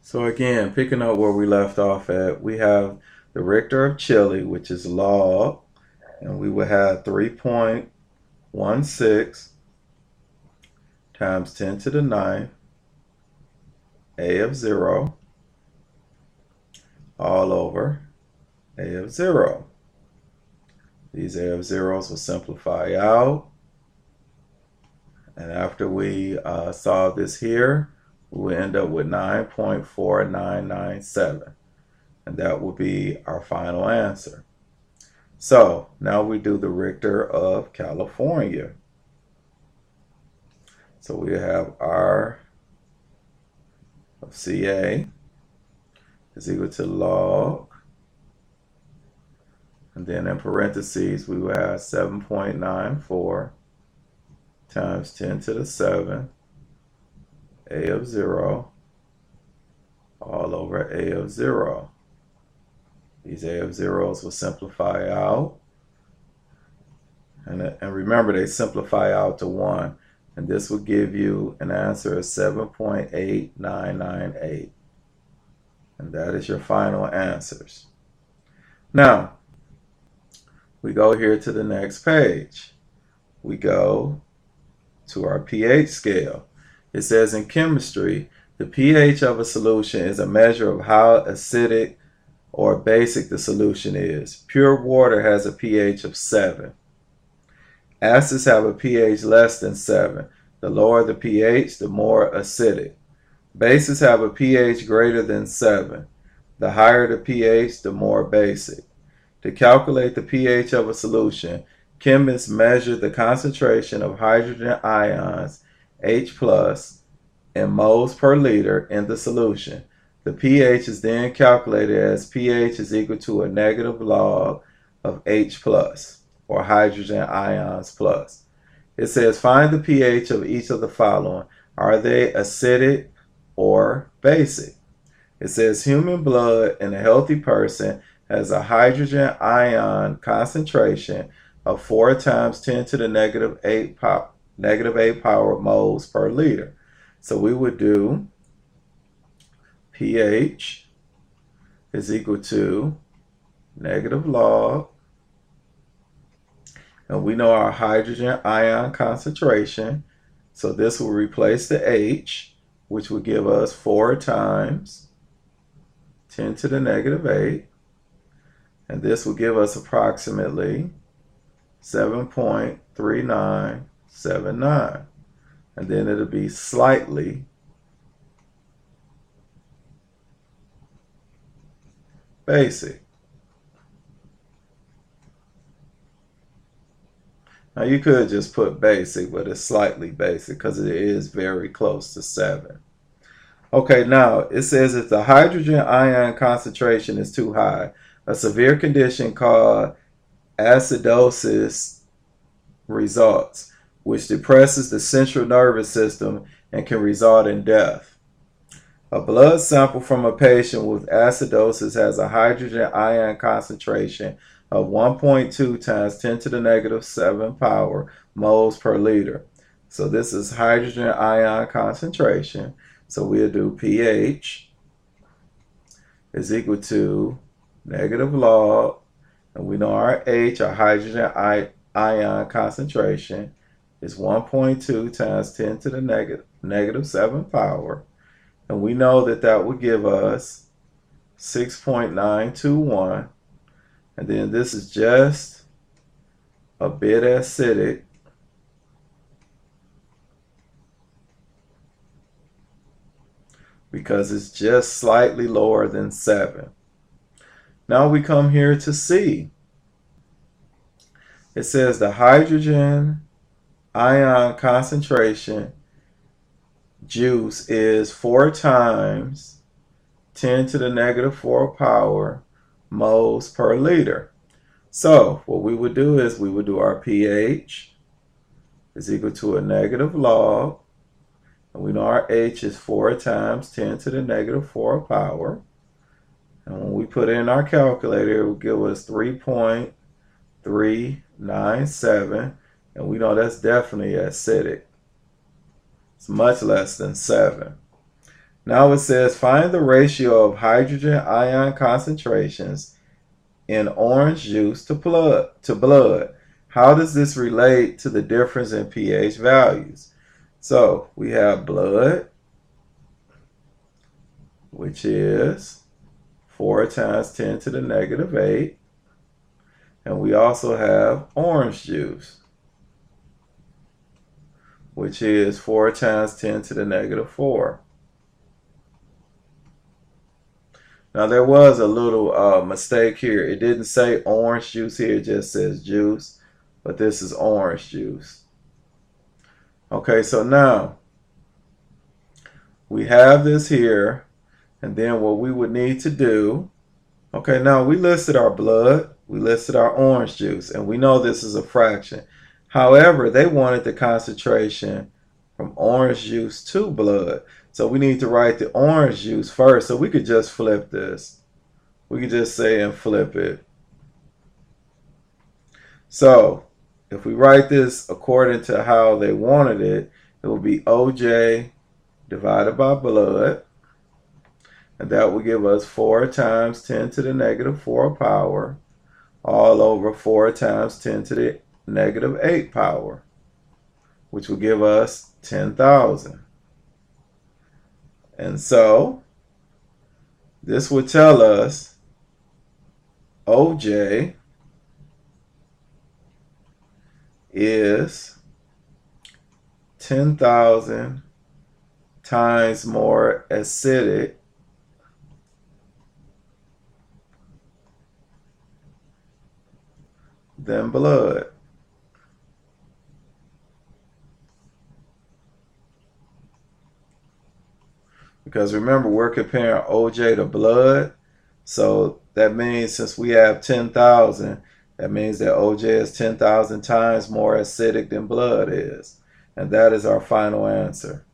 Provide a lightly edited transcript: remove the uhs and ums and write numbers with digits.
So again, picking up where we left off at, we have the Richter of Chile, which is log, and we would have 3.16 times 10 to the 9th, a of 0, all over a of 0. These a of zeros will simplify out. And after we solve this here, we will end up with 9.4997. And that will be our final answer. So now we do the Richter of California. So we have R of CA is equal to log, and then in parentheses we will have 7.94 times 10 to the 7, a of 0, all over a of 0. These a of zeros will simplify out, and remember they simplify out to 1, and this will give you an answer of 7.8998, and that is your final answers. Now we go here to the next page. We go to our pH scale. It says in chemistry, the pH of a solution is a measure of how acidic or basic the solution is. Pure water has a pH of 7. Acids have a pH less than 7. The lower the pH, the more acidic. Bases have a pH greater than 7. The higher the pH, the more basic. To calculate the pH of a solution, chemists measure the concentration of hydrogen ions, H+, in moles per liter in the solution. The pH is then calculated as pH is equal to a negative log of H+, or hydrogen ions plus. It says find the pH of each of the following. Are they acidic or basic? It says human blood in a healthy person has a hydrogen ion concentration of 4 times 10 to the negative 8 power moles per liter. So we would do pH is equal to negative log, and we know our hydrogen ion concentration, so this will replace the H, which will give us 4 times 10 to the negative 8, and this will give us approximately 7.3979, and then it'll be slightly basic. Now you could just put basic, but it's slightly basic because it is very close to 7. Okay, now it says if the hydrogen ion concentration is too high, a severe condition called acidosis results, which depresses the central nervous system and can result in death. A blood sample from a patient with acidosis has a hydrogen ion concentration of 1.2 times 10 to the negative 7 power moles per liter. So this is hydrogen ion concentration. So we'll do pH is equal to negative log, and we know our H, our hydrogen ion concentration, is 1.2 times 10 to the negative 7 power. And we know that that would give us 6.921. And then this is just a bit acidic. Because it's just slightly lower than 7. Now we come here to C. It says the hydrogen ion concentration juice is 4 times 10 to the negative 4 power moles per liter. So what we would do is we would do our pH is equal to a negative log, and we know our H is 4 times 10 to the negative 4 power. And when we put in our calculator, it will give us 3.397, and we know that's definitely acidic. It's much less than 7. Now it says find the ratio of hydrogen ion concentrations in orange juice to blood. How does this relate to the difference in pH values? So we have blood, which is 4 times 10 to the negative 8. And we also have orange juice, which is 4 times 10 to the negative 4. Now there was a little mistake here. It didn't say orange juice here, it just says juice, but this is orange juice. Okay, so now we have this here, and then what we would need to do, okay, now we listed our blood, we listed our orange juice, and we know this is a fraction. However, they wanted the concentration from orange juice to blood. So we need to write the orange juice first. So we could just flip this. We could just say and flip it. So if we write this according to how they wanted it, it will be OJ divided by blood. And that will give us 4 times 10 to the negative 4 power all over 4 times 10 to the negative 8 power, which will give us 10,000. And so this would tell us OJ is 10,000 times more acidic than blood. Because remember, we're comparing OJ to blood. So that means since we have 10,000, that means that OJ is 10,000 times more acidic than blood is. And that is our final answer.